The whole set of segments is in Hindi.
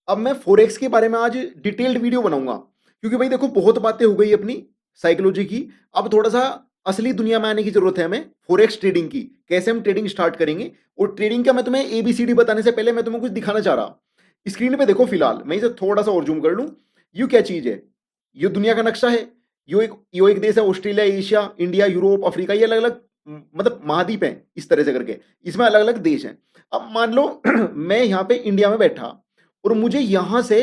अब मैं फॉरेक्स के बारे में आज डिटेल्ड वीडियो बनाऊंगा, क्योंकि भाई देखो बहुत बातें हो गई अपनी साइकोलॉजी की। अब थोड़ा सा असली दुनिया में आने की जरूरत है हमें, फॉरेक्स ट्रेडिंग की, कैसे हम ट्रेडिंग स्टार्ट करेंगे। और ट्रेडिंग का मैं तुम्हें एबीसीडी बताने से पहले मैं तुम्हें कुछ दिखाना चाह रहा। स्क्रीन पे देखो, फिलहाल मैं इसे थोड़ा सा और जूम कर लूं। ये क्या चीज है? ये दुनिया का नक्शा है। यो एक देश है, Australia, Asia, India, Europe, Africa, ये अलग अलग मतलब महाद्वीप हैं इस तरह से करके। इसमें अलग अलग देश हैं। अब मान लो मैं यहाँ पे इंडिया में बैठा, और मुझे यहां से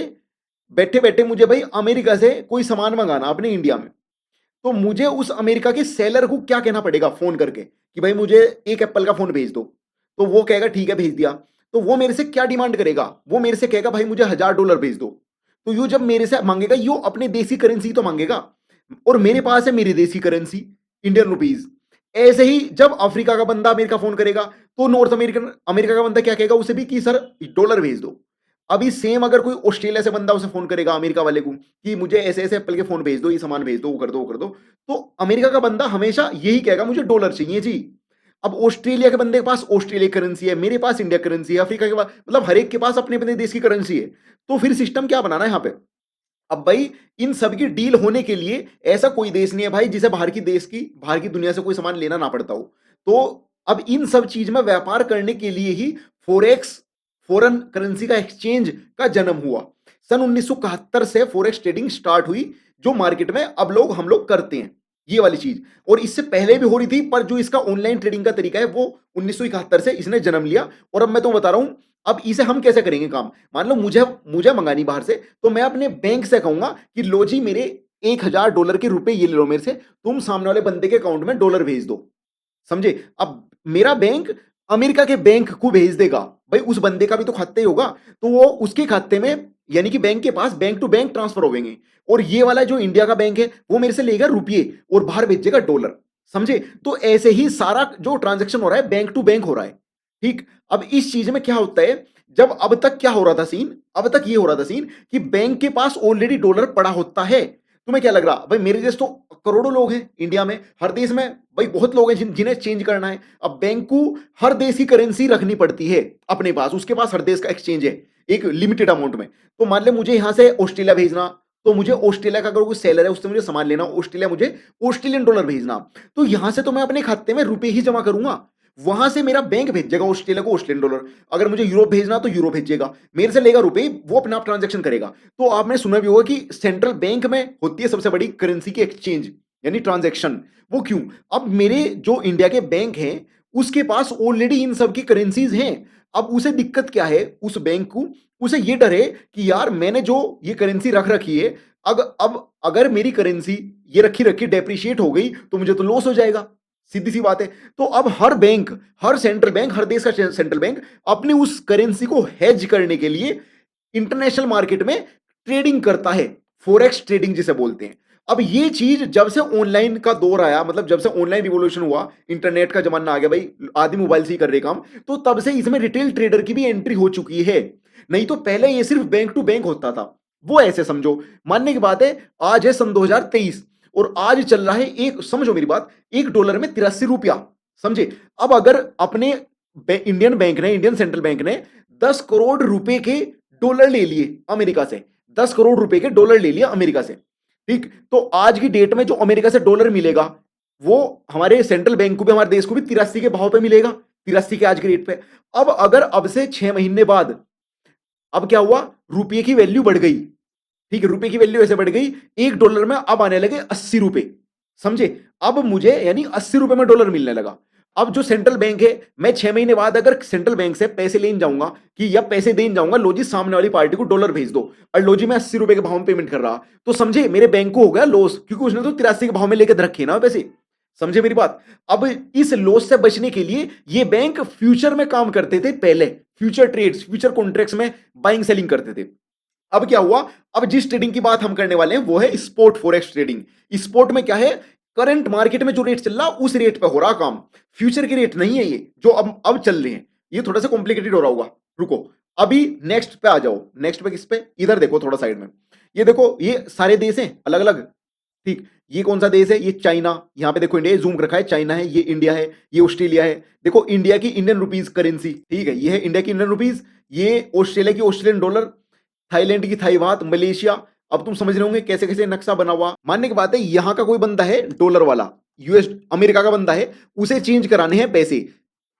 बैठे बैठे मुझे भाई अमेरिका से कोई सामान मंगाना अपने इंडिया में। तो मुझे उस अमेरिका के सेलर को क्या कहना पड़ेगा फोन करके कि भाई मुझे एक एप्पल का फोन भेज दो। तो वो कहेगा ठीक है भेज दिया। तो वो मेरे से क्या डिमांड करेगा? वो मेरे से कहेगा भाई मुझे $1000 भेज दो। तो यो जब मेरे से मांगेगा, यो अपने देसी करेंसी तो मांगेगा, और मेरे पास है मेरी देसी करेंसी, इंडियन रुपीज। ऐसे ही जब अफ्रीका का बंदा अमेरिका फोन करेगा, तो नॉर्थ अमेरिकन अमेरिका का बंदा क्या कहेगा उसे भी कि सर डॉलर भेज दो। अभी सेम अगर कोई ऑस्ट्रेलिया से बंदा उसे फोन करेगा अमेरिका वाले को कि मुझे ऐसे ऐसे एप्पल के फोन भेज दो, ये सामान भेज दो, वो कर दो, वो कर दो, तो अमेरिका का बंदा हमेशा यही कहेगा मुझे डॉलर चाहिए जी। अब ऑस्ट्रेलिया के बंदे के पास ऑस्ट्रेलिया करेंसी है, मेरे पास इंडिया करेंसी है, अफ्रीका के पास, मतलब हर एक के पास अपने अपने देश की करेंसी है। तो फिर सिस्टम क्या बनाना है यहाँ पे? अब भाई इन सब की डील होने के लिए ऐसा कोई देश नहीं है भाई जिसे बाहर की दुनिया से कोई सामान लेना ना पड़ता हो। तो अब इन सब चीज में व्यापार करने के लिए ही फॉरेक्स, फॉरेन करेंसी का एक्सचेंज का जन्म हुआ। सन 1971 से फॉरेक्स ट्रेडिंग स्टार्ट हुई, जो मार्केट में अब हम लोग करते हैं ये वाली चीज। और इससे पहले भी हो रही थी, पर जो इसका ऑनलाइन ट्रेडिंग का तरीका है वो 1971 से इसने जन्म लिया। और अब मैं तो बता रहा हूं, अब इसे हम कैसे करेंगे काम। मान लो मुझे मुझे मंगानी बाहर से, तो मैं अपने बैंक से कहूंगा कि लो जी मेरे $1000 के रुपए ये ले लो मेरे से, तुम सामने वाले बंदे के अकाउंट में डॉलर भेज दो। समझे? अब मेरा बैंक अमेरिका के बैंक को भेज देगा, भाई उस बंदे का भी तो खाता ही होगा। तो वो उसके खाते में, यानी कि बैंक के पास बैंक टू बैंक ट्रांसफर होंगे। और ये वाला जो इंडिया का बैंक है वो मेरे से लेगा रुपये और बाहर भेजेगा डॉलर। समझे? तो ऐसे ही सारा जो ट्रांजेक्शन हो रहा है बैंक टू बैंक हो रहा है। ठीक। अब इस चीज में क्या होता है, जब अब तक क्या हो रहा था सीन, अब तक ये हो रहा था सीन कि बैंक के पास ऑलरेडी डॉलर पड़ा होता है। तुम्हें क्या लग रहा भाई, मेरे जैसे तो करोड़ों लोग हैं इंडिया में, हर देश में भाई बहुत लोग हैं जिन्हें चेंज करना है। अब बैंक को हर देश की करेंसी रखनी पड़ती है अपने पास, उसके पास हर देश का एक्सचेंज है एक लिमिटेड अमाउंट में। तो मान ले मुझे यहां से ऑस्ट्रेलिया भेजना, तो मुझे ऑस्ट्रेलिया का अगर कोई सेलर है उससे मुझे सामान लेना, ऑस्ट्रेलिया मुझे ऑस्ट्रेलियन डॉलर भेजना। तो यहां से तो मैं अपने खाते में रुपए ही जमा करूंगा, वहां से मेरा बैंक भेजेगा ऑस्ट्रेलिया को ऑस्ट्रेलियन डॉलर। अगर मुझे यूरोप भेजना तो यूरो भेजेगा, मेरे से लेगा रुपए, वो अपना आप ट्रांजेक्शन करेगा। तो आपने सुना भी होगा कि सेंट्रल बैंक में होती है सबसे बड़ी करेंसी की एक्सचेंज यानी ट्रांजेक्शन। वो क्यों? अब मेरे जो इंडिया के बैंक हैं उसके पास ऑलरेडी इन सब की करेंसीज हैं। अब उसे दिक्कत क्या है, उस बैंक को उसे ये डर है कि यार मैंने जो ये करेंसी रख रखी है, अब अगर मेरी करेंसी ये रखी रखी डेप्रिशिएट हो गई तो मुझे तो लॉस हो जाएगा। सीधी सी बात है। तो अब हर बैंक, हर सेंट्रल बैंक, हर देश का सेंट्रल बैंक अपनी उस करेंसी को हेज करने के लिए इंटरनेशनल मार्केट में ट्रेडिंग करता है, फॉरेक्स ट्रेडिंग जिसे बोलते हैं। अब ये चीज जब से ऑनलाइन का दौर आया, मतलब जब से ऑनलाइन रिवॉल्यूशन हुआ, इंटरनेट का जमाना आ गया भाई, आदमी मोबाइल से ही कर रहे काम, तो तब से इसमें रिटेल ट्रेडर की भी एंट्री हो चुकी है। नहीं तो पहले ये सिर्फ बैंक टू बैंक होता था। वो ऐसे समझो, मानने की बात है, आज है सन 2023 और आज चल रहा है, एक समझो मेरी बात, $1 में 83 रुपया। समझे? अब अगर अपने इंडियन बैंक ने, इंडियन सेंट्रल बैंक ने 10 करोड़ रुपए के डॉलर ले लिए अमेरिका से, 10 करोड़ रुपए के डॉलर ले लिया अमेरिका से। ठीक। तो आज की डेट में जो अमेरिका से डॉलर मिलेगा वो हमारे सेंट्रल बैंक को भी, हमारे देश को भी 83 के भाव पे मिलेगा, 83 के आज की रेट पे। अब अगर अब से 6 महीने बाद अब क्या हुआ, रुपये की वैल्यू बढ़ गई। ठीक है, रुपये की वैल्यू ऐसे बढ़ गई, $1 में अब आने लगे 80 रुपए। समझे? अब मुझे यानी 80 रुपए में डॉलर मिलने लगा। अब जो सेंट्रल बैंक है, मैं 6 महीने बाद अगर सेंट्रल बैंक से पैसे लेने जाऊंगा कि या पैसे देने जाऊंगा, लो जी सामने वाली पार्टी को डॉलर भेज दो, और लो जी मैं 80 रुपए के भाव में पेमेंट कर रहा, तो समझे मेरे बैंक को हो गया लॉस, क्योंकि उसने तो 83 के भाव में लेकर रखे ना पैसे। समझे मेरी बात? अब इस लॉस से बचने के लिए ये बैंक फ्यूचर में काम करते थे पहले, फ्यूचर ट्रेड्स, फ्यूचर कॉन्ट्रैक्ट्स में बाइंग सेलिंग करते थे। अब क्या हुआ, अब जिस ट्रेडिंग की बात हम करने वाले हैं वो है स्पॉट फॉरेक्स ट्रेडिंग। स्पॉट में क्या है, करंट मार्केट में जो रेट चल रहा उस रेट पे हो रहा काम, फ्यूचर के रेट नहीं है ये जो अब चल रहे हैं। ये थोड़ा सा कॉम्प्लिकेटेड हो रहा होगा, रुको अभी नेक्स्ट पे आ जाओ। नेक्स्ट पे किस पे, इधर देखो थोड़ा साइड में, ये देखो ये सारे देश हैं अलग अलग। ठीक। ये कौन सा देश है, ये चाइना, यहां पे देखो इंडिया जूम रखा है, चाइना है, ये इंडिया है, ये ऑस्ट्रेलिया है। देखो इंडिया की इंडियन रुपीज करेंसी, ठीक है, ये है इंडिया की इंडियन रुपीज, ये ऑस्ट्रेलिया की ऑस्ट्रेलियन डॉलर, थाईलैंड की थाई बात, मलेशिया। अब तुम समझ रहे होंगे कैसे कैसे नक्शा बना हुआ। मानने की बात है यहां का कोई बंदा है डॉलर वाला, यूएस अमेरिका का बंदा है, उसे चेंज कराने हैं पैसे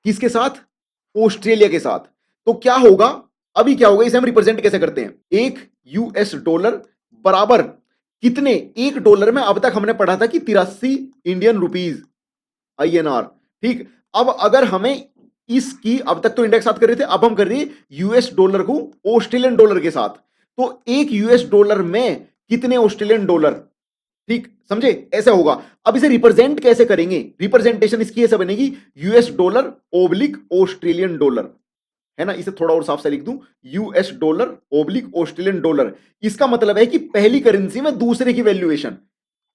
किसके साथ? ऑस्ट्रेलिया के साथ। तो क्या होगा, अभी क्या होगा, इसे हम रिप्रेजेंट कैसे करते हैं? एक यूएस डॉलर बराबर कितने? एक डॉलर में अब तक हमने पढ़ा था कि 83 इंडियन रुपीज, आईएनआर। ठीक, अब अगर हमें इसकी, अब तक तो इंडेक्स साथ कर रहे थे, अब हम कर रहे हैं यूएस डॉलर को ऑस्ट्रेलियन डॉलर के साथ। तो एक यूएस डॉलर में कितने ऑस्ट्रेलियन डॉलर? ठीक, समझे? ऐसा होगा। अब इसे रिप्रेजेंट कैसे करेंगे? रिप्रेजेंटेशन इसकी ऐसे बनेगी, US dollar oblique Australian dollar, है ना? इसे थोड़ा और साफ से लिख दूं, US dollar oblique Australian dollar. इसका मतलब है कि पहली करेंसी में दूसरे की वैल्यूएशन।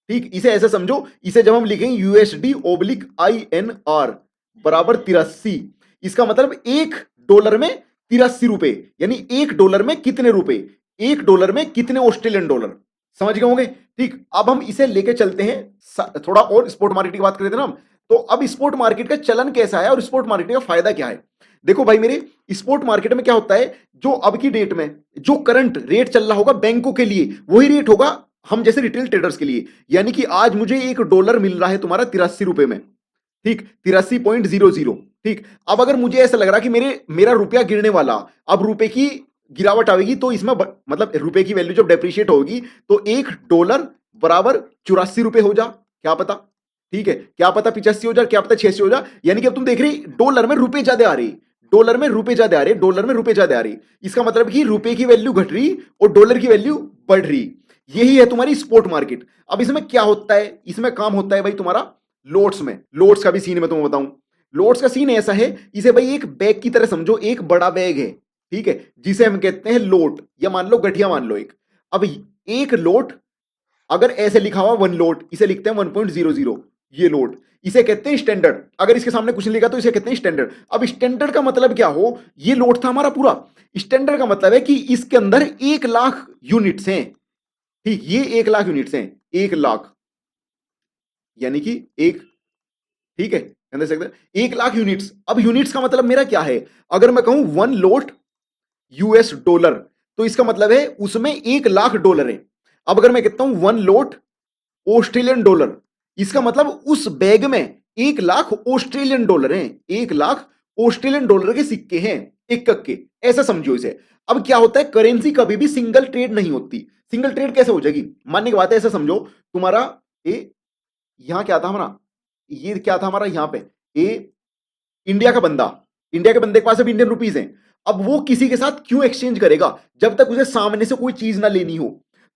ठीक, इसे ऐसे समझो, इसे जब हम लिखेंगे यूएसडी ओब्लिक आईएनआर बराबर 83, इसका मतलब एक डॉलर में 83 रुपए, यानी एक डॉलर में कितने रुपए? एक डॉलर में कितने ऑस्ट्रेलियन डॉलर? समझ गए होंगे? ठीक, अब हम इसे लेके चलते हैं थोड़ा और स्पॉट मार्केट की बात कर रहे थे ना हम। तो अब स्पॉट मार्केट का चलन कैसा है और स्पॉट मार्केट का फायदा क्या है? देखो भाई मेरे, स्पॉट मार्केट में क्या होता है, जो अब की डेट में जो करंट रेट चल रहा होगा बैंकों के लिए, वही रेट होगा हम जैसे रिटेल ट्रेडर्स के लिए। यानी कि आज मुझे एक डॉलर मिल रहा है तुम्हारा 83 रुपए में, ठीक, 83.00। ठीक, अब अगर मुझे ऐसा लग रहा कि मेरा रुपया गिरने वाला, अब रुपए की गिरावट आएगी, तो इसमें मतलब रुपए की वैल्यू जब डेप्रिशिएट होगी तो एक डॉलर बराबर 84 रुपए हो जा, क्या पता? ठीक है, क्या पता 85 हो जाए, क्या पता 86 हो जाए। यानी कि अब तुम देख रही डॉलर में रुपए ज्यादा आ रही, डॉलर में रुपए ज्यादा आ रहे, डॉलर में रुपए ज्यादा आ रही। इसका मतलब कि रुपए की वैल्यू घट रही और डॉलर की वैल्यू बढ़ रही। यही है तुम्हारी स्पॉट मार्केट। अब इसमें क्या होता है, इसमें काम होता है भाई तुम्हारा लोट्स में। लोट्स का भी सीन मैं तुम्हें बताऊं, लोट्स का सीन ऐसा है, इसे भाई एक बैग की तरह समझो, एक बड़ा बैग है, ठीक है, जिसे हम कहते हैं लोट, या मान लो गठिया मान लो एक। अब एक लोट अगर ऐसे लिखा हुआ 1 लोट, इसे लिखते हैं 1.00, ये लोट, इसे कहते हैं स्टैंडर्ड। अगर इसके सामने कुछ नहीं लिखा तो इसे कहते हैं स्टैंडर्ड। अब स्टैंडर्ड का मतलब क्या हो, ये लोट था हमारा पूरा। स्टैंडर्ड का मतलब है कि इसके अंदर 1 लाख यूनिट्स हैं। ठीक, ये 1 लाख यूनिट्स हैं, 1 लाख, यानी कि एक, ठीक है, समझ सकते हैं, 1 लाख यूनिट्स। अब यूनिट्स का मतलब मेरा क्या है, अगर मैं कहूं 1 लोट यूएस डॉलर, तो इसका मतलब है उसमें 1 लाख डॉलर है। अब अगर मैं कहता हूं 1 लोट ऑस्ट्रेलियन डॉलर, इसका मतलब उस बैग में 1 लाख ऑस्ट्रेलियन डॉलर हैं, 1 लाख ऑस्ट्रेलियन डॉलर के सिक्के हैं, एक के, ऐसा समझो इसे। अब क्या होता है, करेंसी कभी भी सिंगल ट्रेड नहीं होती। सिंगल ट्रेड कैसे हो जाएगी, मानने की बात है, ऐसा समझो तुम्हारा ए, यहां क्या था हमारा, ये क्या था हमारा यहां पे ए, इंडिया का बंदा, इंडिया के बंदे के पास अब इंडियन रुपीज हैं। अब वो किसी के साथ क्यों एक्सचेंज करेगा जब तक उसे सामने से कोई चीज ना लेनी हो।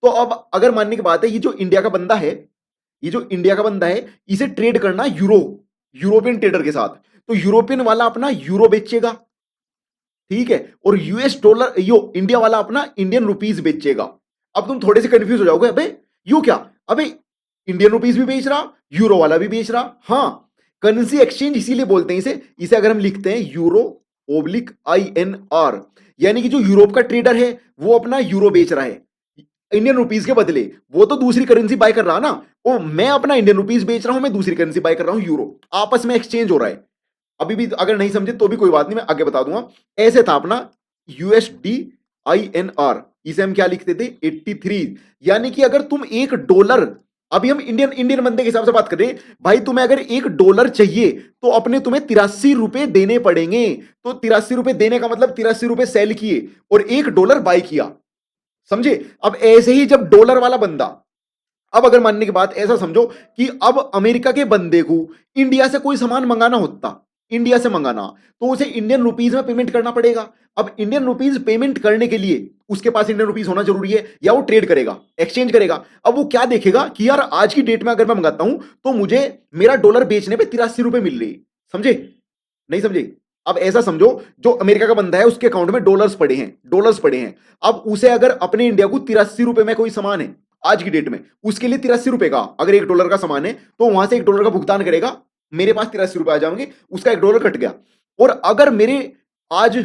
तो अब अगर मानने की बात है, ये जो इंडिया का बंदा है, ये जो इंडिया का बंदा है, इसे ट्रेड करना यूरोपियन ट्रेडर के साथ, तो यूरोपियन वाला अपना यूरो बेचेगा, ठीक है, और यूएस डॉलर यो इंडिया वाला अपना इंडियन रुपीज बेचेगा। अब तुम थोड़े से कंफ्यूज हो जाओगे, अबे यू क्या, अबे इंडियन रुपीज भी बेच रहा, यूरो वाला भी बेच रहा। हाँ, करेंसी एक्सचेंज इसीलिए बोलते हैं इसे। इसे अगर हम लिखते हैं यूरो ओब्लिक आईएनआर, यानी कि जो यूरोप का ट्रेडर है वो अपना यूरो बेच रहा है इंडियन रुपीज के बदले, वो तो दूसरी करेंसी बाय कर रहा ना, वो मैं अपना इंडियन रुपीज बेच रहा हूं, मैं दूसरी करेंसी बाय कर रहा हूं यूरो, आपस में एक्सचेंज हो रहा है। अभी भी अगर नहीं समझे तो भी कोई बात नहीं, मैं आगे बता दूंगा। ऐसे था अपना यूएसडी आईएनआर, इसे हम क्या लिखते थे 83। यानी कि अगर तुम 1 डॉलर, अभी हम इंडियन इंडियन बंदे के हिसाब से बात कर रहे हैं भाई, तुम्हें अगर 1 डॉलर चाहिए तो अपने तुम्हें 83 रुपए देने पड़ेंगे। तो 83 रुपए देने का मतलब 83 रुपए सेल किए और 1 डॉलर बाय किया, समझे? अब ऐसे ही जब डॉलर वाला बंदा, अब अगर मानने की बात ऐसा समझो कि अब अमेरिका के बंदे को इंडिया से कोई सामान मंगाना होता, इंडिया से मंगाना, तो उसे इंडियन रुपीज में पेमेंट करना पड़ेगा। अब इंडियन रुपीज पेमेंट करने के लिए उसके पास इंडियन रुपीज होना जरूरी है, या वो ट्रेड करेगा, एक्सचेंज करेगा। अब वो क्या देखेगा कि यार आज की डेट में अगर मैं मंगाता हूं तो मुझे मेरा डॉलर बेचने पे 83 रुपए मिल रही, समझे? नहीं समझे? अब ऐसा समझो, जो अमेरिका का बंदा है उसके अकाउंट में डॉलर्स पड़े हैं, डॉलर्स पड़े हैं। अब उसे अगर अपने इंडिया को 83 रुपए में कोई सामान है आज की डेट में, उसके लिए 83 रुपए का अगर 1 डॉलर का सामान है, तो वहां से 1 डॉलर का भुगतान करेगा, मेरे पास 83 रुपए आ जाएंगे, उसका 1 डॉलर कट गया। और अगर मेरे आज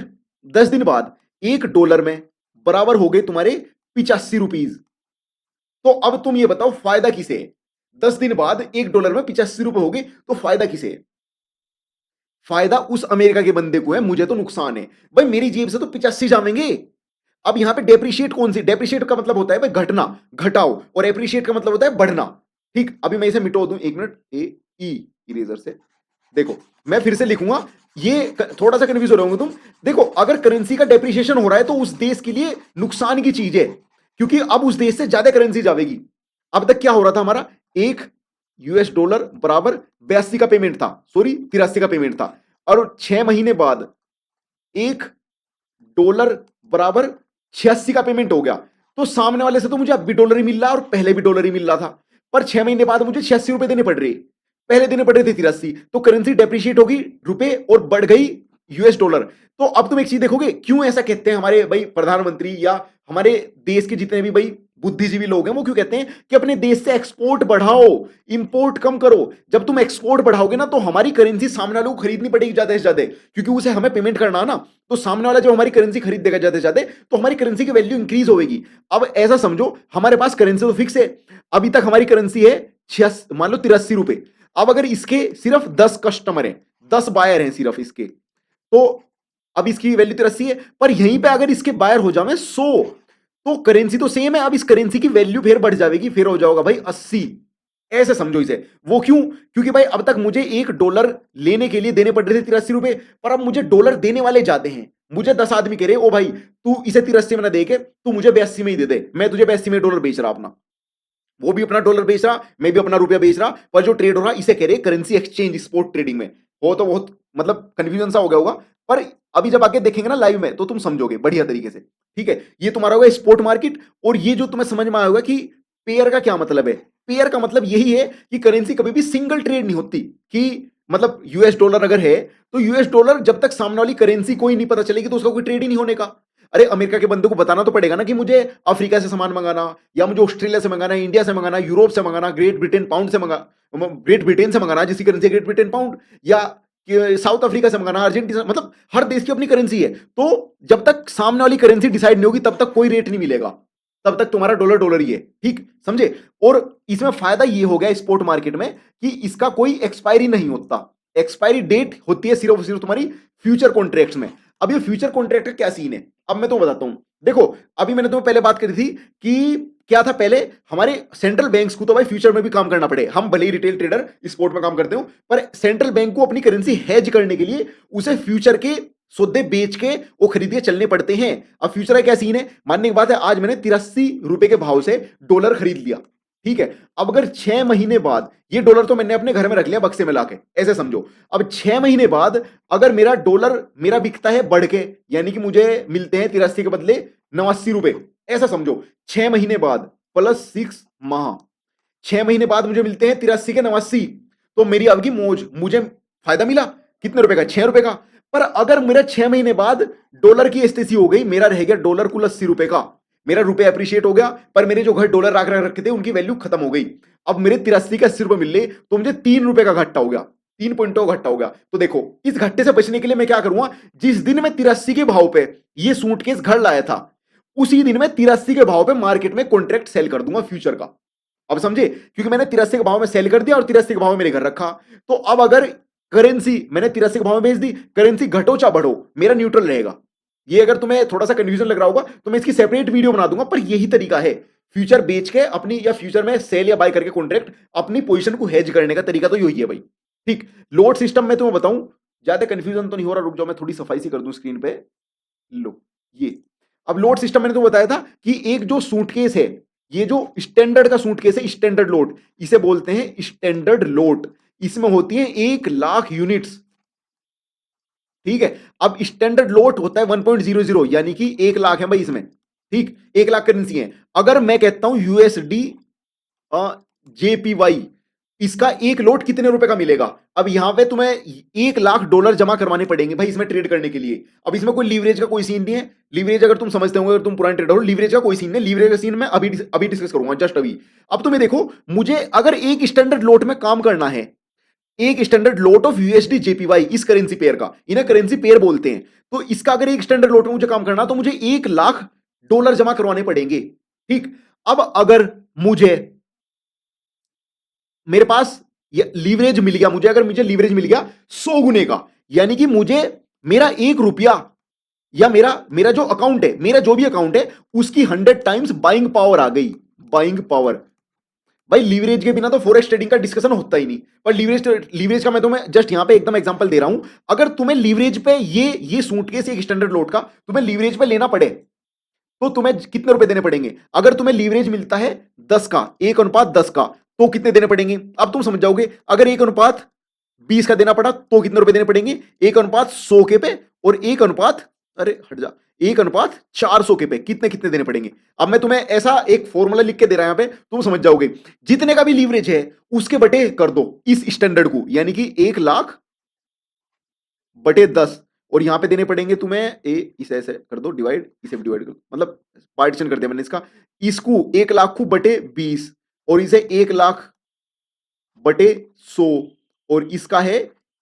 10 दिन बाद 1 डॉलर में बराबर हो गए तुम्हारे 85 रुपीज, तो अब तुम ये बताओ फायदा किसे है? 10 दिन बाद 1 डॉलर में 85 रुपए हो गए, तो फायदा किसे है? फायदा उस अमेरिका के बंदे को है, मुझे तो नुकसान है। भाई मेरी जेब से तो 85 जाएंगे। अब यहां पे डेप्रिशिएट कौन सी, डेप्रिशिएट का मतलब होता है भाई घटना, घटाओ, और एप्रिशिएट का मतलब होता है बढ़ना। ठीक, अभी मैं इसे मिटो दूं, एक मिनट, ए ई इरेजर से। देखो मैं फिर से लिखूंगा, ये थोड़ा सा कंफ्यूज हो रहे होंगे तुम। देखो अगर करेंसी का डेप्रिशिएशन हो रहा है तो उस देश के लिए नुकसान की चीज है, क्योंकि अब उस देश से ज्यादा करेंसी जाएगी। अब तक क्या हो रहा था हमारा, एक यूएस डॉलर बराबर 82 का पेमेंट था, सॉरी 83 का पेमेंट था, और 6 महीने बाद एक डॉलर बराबर 86 का पेमेंट हो गया। तो सामने वाले से तो मुझे अब भी डॉलर ही मिल रहा है और पहले भी डॉलर ही मिल रहा था, पर 6 महीने बाद मुझे 86 रुपए देने पड़ रहे, पहले देने पड़ रहे थे 83। तो करेंसी डेप्रिशिएट होगी रुपए और बढ़ गई यूएस डॉलर। तो अब तुम एक चीज देखोगे, क्यों ऐसा कहते हैं हमारे भाई प्रधानमंत्री या हमारे देश के जितने भी भाई बुद्धिजीवी लोग हैं, वो क्यों कहते हैं कि अपने देश से एक्सपोर्ट बढ़ाओ, इंपोर्ट कम करो। जब तुम एक्सपोर्ट बढ़ाओगे ना तो हमारी करेंसी सामने वालों को खरीदनी पड़ेगी ज्यादा से ज्यादा, क्योंकि उसे हमें पेमेंट करना है ना। तो सामने वाला जब हमारी करेंसी खरीद देगा ज्यादा से ज्यादा, तो हमारी करेंसी की वैल्यू इंक्रीज होगी। अब ऐसा समझो, हमारे पास करेंसी तो फिक्स है, अभी तक हमारी करेंसी है मान लो 83 रुपए। अब अगर इसके सिर्फ 10 कस्टमर हैं, 10 बायर हैं सिर्फ इसके, तो अब इसकी वैल्यू 83 है, पर यहीं पे अगर इसके बायर हो जाए 100, तो करेंसी तो सेम है, अब इस करेंसी की वैल्यू फिर बढ़ जाएगी, फिर हो जाएगा भाई 80। ऐसे समझो इसे। वो क्यों, क्योंकि भाई अब तक मुझे एक डॉलर लेने के लिए देने पड़ रहे थे 83 रुपए, पर अब मुझे डॉलर देने वाले जाते हैं। मुझे 10 आदमी कह रहे ओ भाई तू इसे 83 में ना दे के तू मुझे 82 में ही दे दे, मैं तुझे 82 में डॉलर बेच रहा अपना, वो भी अपना डॉलर बेच रहा, मैं भी अपना रुपया बेच रहा, पर जो ट्रेड हो रहा इसे कह रहे करेंसी एक्सचेंज स्पॉट ट्रेडिंग में। हो तो बहुत मतलब कंफ्यूजन सा हो गया होगा, पर अभी जब आके देखेंगे ना लाइव में तो तुम समझोगे बढ़िया तरीके से। ठीक है, ये तुम्हारा होगा स्पॉट मार्केट। और ये जो तुम्हें समझ में आया होगा कि पेयर का क्या मतलब है। पेयर का मतलब यही है कि करेंसी कभी भी सिंगल ट्रेड नहीं होती, कि मतलब यूएस डॉलर अगर है तो यूएस डॉलर जब तक सामने वाली करेंसी कोई नहीं पता चलेगी तो उसका कोई ट्रेड ही नहीं होने का। अरे अमेरिका के बंदे को बताना तो पड़ेगा ना कि मुझे अफ्रीका से सामान मंगाना, या मुझे ऑस्ट्रेलिया से मंगाना, इंडिया से मंगाना, यूरोप से मंगाना, ग्रेट ब्रिटेन पाउंड से मंगा, ग्रेट ब्रिटेन से मंगाना जिसकी करेंसी ग्रेट ब्रिटेन पाउंड, या साउथ अफ्रीका से मंगाना, अर्जेंटीना, मतलब हर देश की अपनी करेंसी है। तो जब तक सामने वाली करेंसी डिसाइड नहीं होगी तब तक कोई रेट नहीं मिलेगा, तब तक तुम्हारा डॉलर डॉलर ही है। ठीक समझे। और इसमें फायदा ये हो गया स्पॉट मार्केट में कि इसका कोई एक्सपायरी नहीं होता, एक्सपायरी डेट होती है सिर्फ सिर्फ तुम्हारी फ्यूचर कॉन्ट्रैक्ट्स में। अब ये फ्यूचर कॉन्ट्रैक्ट का क्या सीन है, अब मैं तो बताता हूं। देखो अभी मैंने तुम्हें पहले बात करी थी कि क्या था, पहले हमारे सेंट्रल बैंक्स को तो भाई फ्यूचर में भी काम करना पड़े, हम भले ही रिटेल ट्रेडर स्पोर्ट में काम करते हो, पर सेंट्रल बैंक को अपनी करेंसी हेज करने के लिए उसे फ्यूचर के सौदे बेच के वो खरीद के चलने पड़ते हैं। अब फ्यूचर का क्या सीन है, मानने की बात है आज मैंने 83 रुपए के भाव से डॉलर खरीद लिया, ठीक है। अब अगर 6 महीने बाद, ये डॉलर तो मैंने अपने घर में रख लिया बक्से में लाके, ऐसे समझो, अब 6 महीने बाद अगर मेरा डॉलर मेरा बिकता है बढ़ के, यानी कि मुझे मिलते हैं 83 के बदले 89 रुपए, ऐसा समझो 6 महीने बाद प्लस 6 माह, 6 महीने बाद मुझे मिलते हैं 83 के 89, तो मेरी अब की मौज, मुझे फायदा मिला कितने रुपए का, 6 रुपए का। पर अगर मेरा 6 महीने बाद डॉलर की स्थिति हो गई, मेरा रह गया डॉलर कुल 80 रुपए का, मेरा रुपए अप्रिशिएट हो गया, पर मेरे जो घर डॉलर रख रखे थे उनकी वैल्यू खत्म हो गई। अब मेरे 83 के 80 रुपए मिल रहे, तो मुझे 3 रुपए का घट्टा हो गया, 3 पॉइंटों का घट्टा हो गया। तो देखो इस घट्टे से बचने के लिए मैं क्या करूंगा, जिस दिन मैं 83 के भाव पे ये सूटकेस घर लाया था, उसी दिन मैं 83 के भाव पे मार्केट में कॉन्ट्रैक्ट सेल कर दूंगा फ्यूचर का। अब समझे, क्योंकि मैंने 83 के भाव में सेल कर दिया और 83 के भाव में मेरे घर रखा। तो अब अगर करेंसी मैंने 83 के भाव में बेच दी, करेंसी घटो चाहे बढ़ो, मेरा न्यूट्रल रहेगा। ये अगर तुम्हें थोड़ा सा कंफ्यूजन लग रहा होगा तो मैं इसकी सेपरेट वीडियो बना दूंगा, पर यही तरीका है फ्यूचर बेच के अपनी, या फ्यूचर में सेल या बाय करके कॉन्ट्रैक्ट अपनी पोजीशन को हेज करने का तरीका तो यही है भाई। ठीक, लोड सिस्टम में तुम्हें बताऊं, ज्यादा कंफ्यूजन तो नहीं हो रहा, रुक जाओ मैं थोड़ी सफाई सी कर दूं स्क्रीन पे। लो ये, अब लोड सिस्टम मैंने तो बताया था कि एक जो सूटकेस है, ये जो स्टैंडर्ड का सूटकेस है, स्टैंडर्ड लोड इसे बोलते हैं, स्टैंडर्ड लोड, इसमें होती है 1 लाख यूनिट्स, ठीक है। अब स्टैंडर्ड लोट होता है 1.00, यानी कि 1 लाख है भाई इसमें, ठीक, 1 लाख करेंसी है। अगर मैं कहता हूं यूएसडी जेपीवाई, इसका एक लोट कितने रुपए का मिलेगा, अब यहां पे तुम्हें 1 लाख डॉलर जमा करवाने पड़ेंगे भाई इसमें ट्रेड करने के लिए। अब इसमें कोई लीवरेज का कोई सीन नहीं है, लीवरेज अगर तुम समझते होंगे, अगर तुम पुराने ट्रेडर हो, लीवरेज का कोई सीन नहीं, लीवरेज का सीन मैं अभी डिस्कस करूंगा, जस्ट अभी। अब तुम्हें देखो, मुझे अगर एक स्टैंडर्ड लोट में काम करना है, एक standard lot of USD JPY, इस करेंसी पेयर का, इन्हें करेंसी पेयर बोलते हैं, तो इसका अगर एक स्टैंडर्ड लोट में मुझे काम करना तो मुझे 1 लाख डॉलर जमा करवाने पड़ेंगे, ठीक। अब अगर मुझे, मेरे पास लीवरेज मिल गया, मुझे अगर मुझे लीवरेज मिल गया 100 गुने का, यानी कि मुझे मेरा 1 रुपया या मेरा मेरा जो अकाउंट है, मेरा जो भी अकाउंट है, उसकी 100 टाइम्स बाइंग पावर आ गई। Buying power. भाई लीवरेज के बिना तो फॉरेक्स ट्रेडिंग का डिस्कशन होता ही नहीं। पर लीवरेज लीवरेज का मैं तुम्हें जस्ट यहां पे एकदम एग्जांपल दे रहा हूं। अगर तुम्हें लीवरेज पे ये सूटकेस एक स्टैंडर्ड लोड का तुम्हें लीवरेज पे लेना पड़े तो तुम्हें कितने रुपए देने पड़ेंगे? अगर तुम्हें लीवरेज मिलता है 10 का, 1:10 का, तो कितने देने पड़ेंगे? अब तुम समझ जाओगे। अगर 1:20 का देना पड़ा तो कितने रुपए देने पड़ेंगे? 1:100 के पे, और 1 अरे हट जा, 1:400 के पे कितने कितने देने पड़ेंगे? अब मैं तुम्हें ऐसा एक फॉर्मूला लिख के दे रहा हूं यहां पे, तुम समझ जाओगे। जितने का भी लीवरेज है उसके बटे कर दो इस स्टैंडर्ड को, यानी कि 1,00,000/10, और यहां पे देने पड़ेंगे तुम्हें इसे ऐसे कर दो डिवाइड, इसे भी डिवाइड कर दो, मतलब पार्टीशन कर दिया मैंने इसका। इसको 1,00,000 को बटे 20, और इसे 1,00,000/100, और इसका है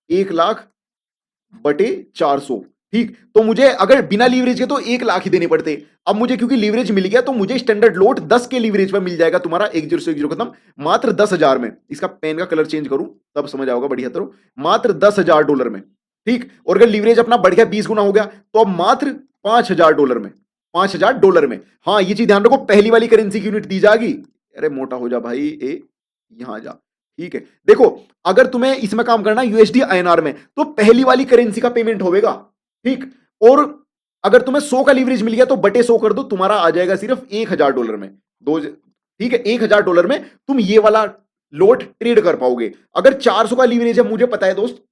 1,00,000/400। ठीक, तो मुझे अगर बिना लीवरेज के तो 1,00,000 ही देने पड़ते। अब मुझे क्योंकि लीवरेज मिल गया तो मुझे स्टैंडर्ड लोड 10 के लीवरेज में मिल जाएगा तुम्हारा 10 से 10 खत्म, मात्र 10,000 में। इसका पेन का कलर चेंज करूं तब समझ आओगे, बढ़िया तरह, मात्र $10,000 में। ठीक, और अगर लीवरेज अपना बढ़ गया 20 गुना हो गया तो अब मात्र $5,000 में। $5,000 में। हाँ, ये चीज ध्यान रखो, पहली वाली करेंसी की यूनिट दी जाएगी। अरे मोटा हो जा भाई, यहां जा। ठीक है, देखो, अगर तुम्हें इसमें काम करना यूएसडी आईएनआर में तो पहली वाली करेंसी का पेमेंट होगा। ठीक, और अगर तुम्हें 100 का लीवरेज मिल गया तो बटे 100 कर दो, तुम्हारा आ जाएगा सिर्फ $1,000 में। दो, ठीक है, $1,000 में तुम ये वाला लोट ट्रेड कर पाओगे। अगर 400 का लीवरेज है, मुझे पता है दोस्त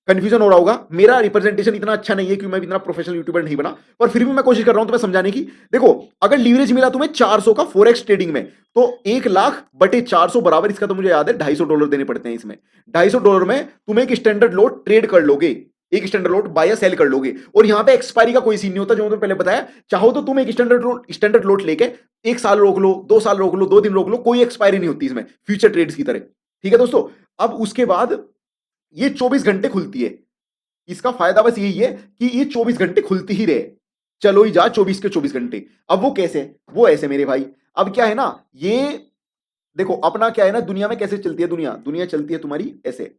कंफ्यूजन हो रहा होगा, मेरा रिप्रेजेंटेशन इतना अच्छा नहीं है क्योंकि मैं इतना प्रोफेशनल यूट्यूबर नहीं बना, पर फिर भी मैं कोशिश कर रहा हूं तुम्हें समझाने की। देखो, अगर लीवरेज मिला तुम्हें 400 का फॉरेक्स ट्रेडिंग में, तो 1,00,000/400 बराबर, इसका तो मुझे याद है $250 देने पड़ते हैं इसमें। $250 में तुम एक स्टैंडर्ड लोट ट्रेड कर लोगे, एक स्टैंडर्ड लोट बाय या सेल कर लोगे, और यहां पे एक्सपायरी का कोई सीन नहीं होता, जो मैंने पहले बताया। चाहो तो तुम एक स्टैंडर्ड लोट लेके 1 साल रोक लो, 2 साल रोक लो, 2 दिन रोक लो, कोई एक्सपायरी नहीं होती इसमें, फ्यूचर ट्रेड्स की तरह। ठीक है दोस्तों, अब उसके बाद ये 24 घंटे खुलती है। इसका फायदा बस यही है कि ये 24 घंटे खुलती ही रहे, चलो ही जा 24 के 24 घंटे। अब वो कैसे? वो ऐसे मेरे भाई, अब क्या है ना, ये देखो अपना क्या है ना, दुनिया में कैसे चलती है, दुनिया चलती है तुम्हारी ऐसे।